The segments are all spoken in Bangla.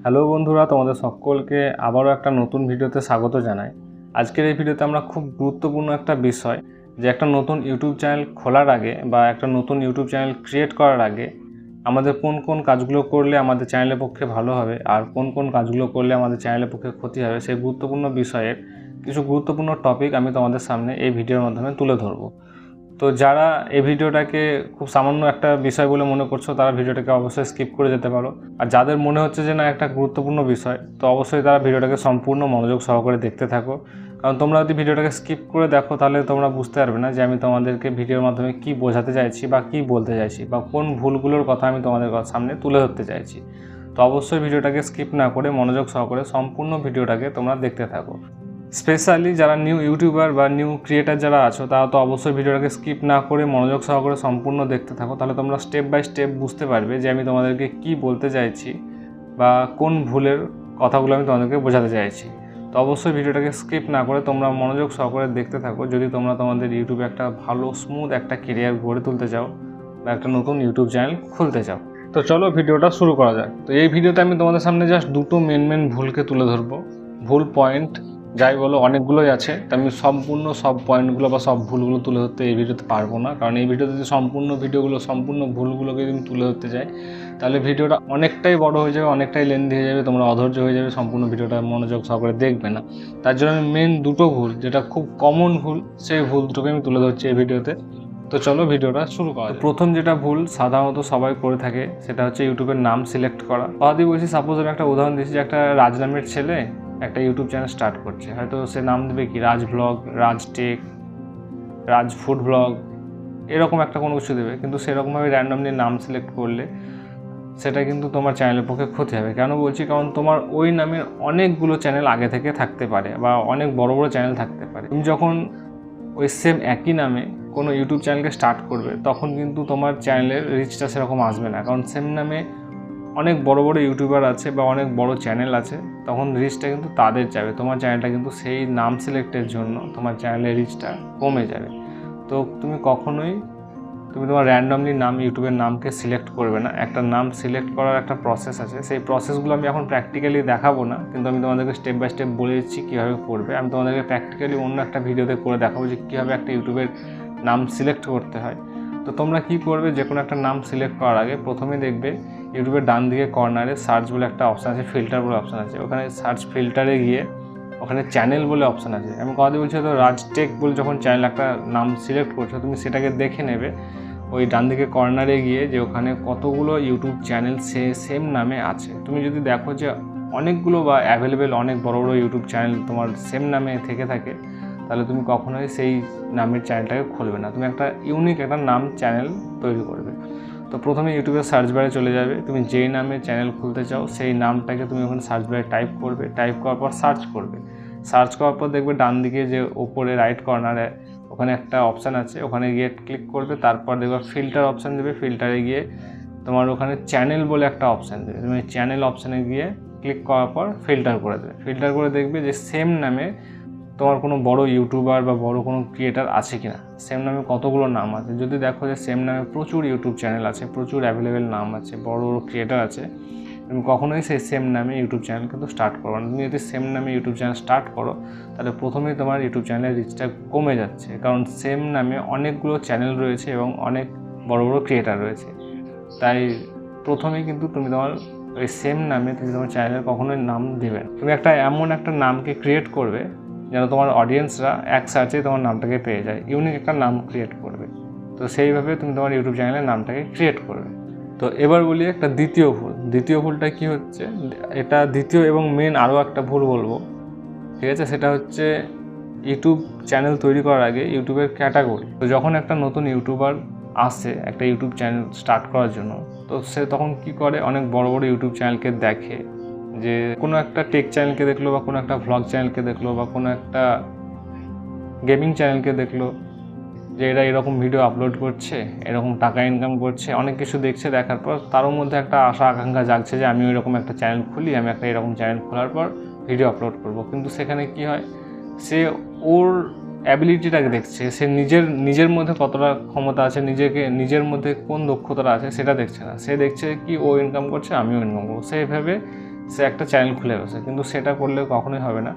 হ্যালো বন্ধুরা, তোমাদের সকলকে আবারও একটা নতুন ভিডিওতে স্বাগত জানাই। আজকের এই ভিডিওতে আমরা খুব গুরুত্বপূর্ণ একটা বিষয়, যে একটা নতুন ইউটিউব চ্যানেল খোলার আগে বা একটা নতুন ইউটিউব চ্যানেল ক্রিয়েট করার আগে আমাদের কোন কোন কাজগুলো করলে আমাদের চ্যানেলের পক্ষে ভালো হবে আর কোন কোন কাজগুলো করলে আমাদের চ্যানেলের পক্ষে ক্ষতি হবে, সেই গুরুত্বপূর্ণ বিষয়ের কিছু গুরুত্বপূর্ণ টপিক আমি তোমাদের সামনে এই ভিডিওর মাধ্যমে তুলে ধরবো। তো যারা এই ভিডিওটাকে খুব সামান্য একটা বিষয় বলে মনে করছো, তারা ভিডিওটাকে অবশ্যই স্কিপ করে যেতে পারো। আর যাদের মনে হচ্ছে যে না একটা গুরুত্বপূর্ণ বিষয়, তো অবশ্যই তারা ভিডিওটাকে সম্পূর্ণ মনোযোগ সহকারে দেখতে থাকো। কারণ তোমরা যদি ভিডিওটাকে স্কিপ করে দেখো তাহলে তোমরা বুঝতে পারবে না যে আমি তোমাদেরকে ভিডিওর মাধ্যমে কি বোঝাতে চাইছি বা কি বলতে চাইছি বা কোন ভুলগুলোর কথা আমি তোমাদের সামনে তুলে ধরতে চাইছি। তো অবশ্যই ভিডিওটাকে স্কিপ না করে মনোযোগ সহকারে সম্পূর্ণ ভিডিওটাকে তোমরা দেখতে থাকো। স্পেশালি যারা নিউ ইউটিউবার বা নিউ ক্রিয়েটার যারা আছো, তারা তো অবশ্যই ভিডিওটাকে স্কিপ না করে মনোযোগ সহকারে সম্পূর্ণ দেখতে থাকো। তাহলে তোমরা স্টেপ বাই স্টেপ বুঝতে পারবে যে আমি তোমাদেরকে কি বলতে চাইছি বা কোন ভুলের কথাগুলো আমি তোমাদেরকে বোঝাতে চাইছি। তো অবশ্যই ভিডিওটাকে স্কিপ না করে তোমরা মনোযোগ সহকারে দেখতে থাকো, যদি তোমরা তোমাদের ইউটিউবে একটা ভালো স্মুথ একটা কেরিয়ার গড়ে তুলতে চাও বা একটা নতুন ইউটিউব চ্যানেল খুলতে চাও। তো চলো ভিডিওটা শুরু করা যাক। তো এই ভিডিওতে আমি তোমাদের সামনে জাস্ট দুটো মেন ভুলকে তুলে ধরবো। ভুল পয়েন্ট যাই বলো অনেকগুলোই আছে, তো আমি সম্পূর্ণ সব পয়েন্টগুলো বা সব ভুলগুলো তুলে ধরতে এই ভিডিওতে পারবো না। কারণ এই ভিডিওতে যদি সম্পূর্ণ ভুলগুলোকে যদি তুলে ধরতে চাই তাহলে ভিডিওটা অনেকটাই বড় হয়ে যাবে, অনেকটাই লেন্দি হয়ে যাবে, তোমরা অধৈর্য হয়ে যাবে, সম্পূর্ণ ভিডিওটা মনোযোগ সহকারে দেখবে না। তার জন্য আমি মেন দুটো ভুল, যেটা খুব কমন ভুল, সেই ভুল দুটোকে আমি তুলে ধরছি এই ভিডিওতে। তো চলো ভিডিওটা শুরু করা যাক। প্রথম যেটা ভুল সাধারণত সবাই করে থাকে সেটা হচ্ছে ইউটিউবের নাম সিলেক্ট করা। যদি বলছি, সাপোজ আমি একটা উদাহরণ দিচ্ছি যে একটা রাজ নামের ছেলে একটা ইউটিউব চ্যানেল স্টার্ট করছে, হয়তো সে নাম দেবে কি রাজ ব্লগ, রাজ টেক, রাজ ফুড ব্লগ, এরকম একটা কোনো কিছু দেবে। কিন্তু সেরকমভাবে র্যান্ডমলি নাম সিলেক্ট করলে সেটা কিন্তু তোমার চ্যানেলের পক্ষে ক্ষতি হবে। কেন বলছি, কারণ তোমার ওই নামের অনেকগুলো চ্যানেল আগে থেকে থাকতে পারে বা অনেক বড় বড় চ্যানেল থাকতে পারে। তুমি যখন ওই সেম একই নামে কোনো ইউটিউব চ্যানেলকে স্টার্ট করবে তখন কিন্তু তোমার চ্যানেলের রিচটা সেরকম আসবে না, কারণ সেম নামে অনেক বড় বড় ইউটিউবার আছে বা অনেক বড় চ্যানেল আছে, তখন রিচটা কিন্তু তাদের যাবে। তোমার চ্যানেলটা কিন্তু সেই নাম সিলেক্টের জন্য তোমার চ্যানেলের রিচটা কমে যাবে। তো তুমি কখনোই তোমার র্যান্ডমলি নাম ইউটিউবের নামকে সিলেক্ট করবে না। একটা নাম সিলেক্ট করার একটা প্রসেস আছে, সেই প্রসেসগুলো আমি এখন প্র্যাকটিক্যালি দেখাবো না, কিন্তু আমি তোমাদেরকে স্টেপ বাই স্টেপ বলে দিচ্ছি কীভাবে করবে। আমি তোমাদেরকে প্র্যাকটিক্যালি অন্য একটা ভিডিওতে করে দেখাবো যে কীভাবে একটা ইউটিউবের নাম সিলেক্ট করতে হয়। তো তোমরা কি করবে, যে কোনো একটা নাম সিলেক্ট করার আগে প্রথমে দেখবে ইউটিউবের ডান দিকে কর্নারে সার্চ বলে একটা অপশান আছে, ফিল্টার বলে অপশান আছে। ওখানে সার্চ ফিল্টারে গিয়ে ওখানে চ্যানেল বলে অপশান আছে। আমি কথা বলছি, তো রাজ টেক বলে যখন চ্যানেল একটা নাম সিলেক্ট করছো, তুমি সেটাকে দেখে নেবে ওই ডান দিকে কর্নারে গিয়ে যে ওখানে কতগুলো ইউটিউব চ্যানেল সেম নামে আছে। তুমি যদি দেখো যে অনেকগুলো বা অ্যাভেলেবেল অনেক বড় বড় ইউটিউব চ্যানেল তোমার সেম নামে থেকে থাকে, তাহলে তুমি কখনোই সেই নামের চ্যানেলটাকে খুলবে না, তুমি একটা ইউনিক একটা নাম চ্যানেল তৈরি করবে। তো প্রথমে ইউটিউবের সার্চ বারে চলে যাবে, তুমি যেই নামে চ্যানেল খুলতে চাও সেই নামটাকে তুমি ওখানে সার্চ বারে টাইপ করবে, টাইপ করার পর সার্চ করবে। সার্চ করার পর দেখবে ডান দিকে যে ওপরে রাইট কর্নারে ওখানে একটা অপশান আছে, ওখানে গিয়ে ক্লিক করবে। তারপর দেখবে ফিল্টার অপশান দেবে, ফিল্টারে গিয়ে তোমার ওখানে চ্যানেল বলে একটা অপশান দেবে, তুমি চ্যানেল অপশানে গিয়ে ক্লিক করার পর ফিল্টার করে দেবে। ফিল্টার করে দেখবে যে সেম নামে তোমার কোনো বড় ইউটিউবার বা বড় কোনো ক্রিয়েটার আছে কি না, সেম নামে কতগুলো নাম আছে। যদি দেখো যে সেম নামে প্রচুর ইউটিউব চ্যানেল আছে, প্রচুর অ্যাভেলেবেল নাম আছে, বড় বড় ক্রিয়েটার আছে, তুমি কখনোই সেই সেম নামে ইউটিউব চ্যানেল কিন্তু স্টার্ট করো না। তুমি যদি সেম নামে ইউটিউব চ্যানেল স্টার্ট করো তাহলে প্রথমেই তোমার ইউটিউব চ্যানেলের রিচটা কমে যাচ্ছে, কারণ সেম নামে অনেকগুলো চ্যানেল রয়েছে এবং অনেক বড় বড় ক্রিয়েটার রয়েছে। তাই প্রথমেই কিন্তু তুমি তোমার ওই সেম নামে তুমি তোমার চ্যানেলের কখনোই নাম দেবে না। তুমি এমন একটা নামকে ক্রিয়েট করবে যেন তোমার অডিয়েন্সরা এক সার্চে তোমার নামটাকে পেয়ে যায়, ইউনিক একটা নাম ক্রিয়েট করবে। তো সেইভাবে তুমি তোমার ইউটিউব চ্যানেলের নামটাকে ক্রিয়েট করবে। তো এবার বলি একটা দ্বিতীয় ভুল। দ্বিতীয় ভুলটা কি হচ্ছে, এটা দ্বিতীয় এবং মেন আরও একটা ভুল বলবো, ঠিক আছে? সেটা হচ্ছে ইউটিউব চ্যানেল তৈরি করার আগে ইউটিউবের ক্যাটাগরি। তো যখন একটা নতুন ইউটিউবার আসে একটা ইউটিউব চ্যানেল স্টার্ট করার জন্য, তো সে তখন কি করে, অনেক বড় বড় ইউটিউব চ্যানেলকে দেখে, যে কোনো একটা টেক চ্যানেলকে দেখলো বা কোনো একটা ভ্লগ চ্যানেলকে দেখলো বা কোনো একটা গেমিং চ্যানেলকে দেখলো যে এরা এরকম ভিডিও আপলোড করছে, এরকম টাকা ইনকাম করছে, অনেক কিছু দেখছে। দেখার পর তারও মধ্যে একটা আশা আকাঙ্ক্ষা জাগছে যে আমি এরকম একটা চ্যানেল খুলি, আমি একটা এরকম চ্যানেল খোলার পর ভিডিও আপলোড করব। কিন্তু সেখানে কি হয়, সে ওর অ্যাবিলিটিটাকে দেখছে, সে নিজের মধ্যে কতটা ক্ষমতা আছে, নিজের মধ্যে কোন দক্ষতাটা আছে সেটা দেখছে না। সে দেখছে কি ও ইনকাম করছে, আমিও ইনকাম করবো। সেইভাবে সে একটা চ্যানেল খুলে বসে, কিন্তু সেটা করলে কখনোই হবে না।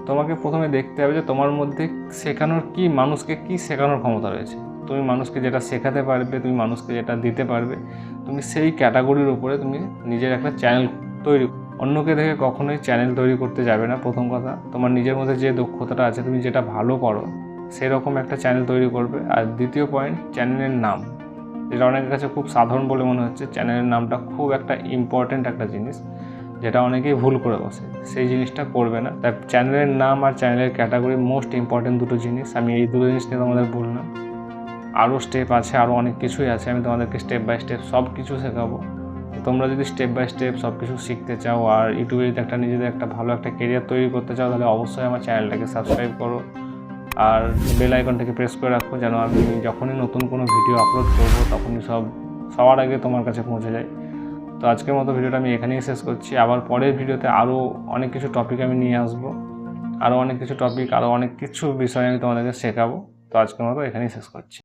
তোমাকে প্রথমে দেখতে হবে যে তোমার মধ্যে শেখানোর কি, মানুষকে কি শেখানোর ক্ষমতা রয়েছে। তুমি মানুষকে যেটা শেখাতে পারবে, তুমি মানুষকে যেটা দিতে পারবে, তুমি সেই ক্যাটাগরির উপরে তুমি নিজের একটা চ্যানেল তৈরি। অন্যকে দেখে কখনোই চ্যানেল তৈরি করতে যাবে না। প্রথম কথা, তোমার নিজের মধ্যে যে দক্ষতাটা আছে, তুমি যেটা ভালো পারো সেরকম একটা চ্যানেল তৈরি করবে। আর দ্বিতীয় পয়েন্ট, চ্যানেলের নাম, যেটা অনেকের কাছে খুব সাধারণ বলে মনে হচ্ছে, চ্যানেলের নামটা খুব একটা ইম্পর্ট্যান্ট একটা জিনিস, যেটা অনেকেই ভুল করে বসে। সেই জিনিসটা করবে না। তাই চ্যানেলের নাম আর চ্যানেলের ক্যাটাগরি মোস্ট ইম্পর্ট্যান্ট দুটো জিনিস। আমি এই দুটো জিনিস নিয়ে তোমাদের বললাম। আরও স্টেপ আছে, আরও অনেক কিছুই আছে, আমি তোমাদেরকে স্টেপ বাই স্টেপ সব কিছু শেখাবো। তোমরা যদি স্টেপ বাই স্টেপ সব কিছু শিখতে চাও আর ইউটিউবে যদি একটা নিজেদের একটা ভালো একটা কেরিয়ার তৈরি করতে চাও, তাহলে অবশ্যই আমার চ্যানেলটাকে সাবস্ক্রাইব করো আর বেল আইকনটাকে প্রেস করে রাখো, যেন আমি যখনই নতুন কোনো ভিডিও আপলোড করবো তখনই সবার আগে তোমার কাছে পৌঁছে যায়। তো আজকের মতো ভিডিওটা আমি এখানেই শেষ করছি। আবার পরের ভিডিওতে আরও অনেক কিছু টপিক আমি নিয়ে আসবো, আরও অনেক কিছু টপিক, আরও অনেক কিছু বিষয় আমি তোমাদেরকে শেখাবো। তো আজকের মতো এখানেই শেষ করছি।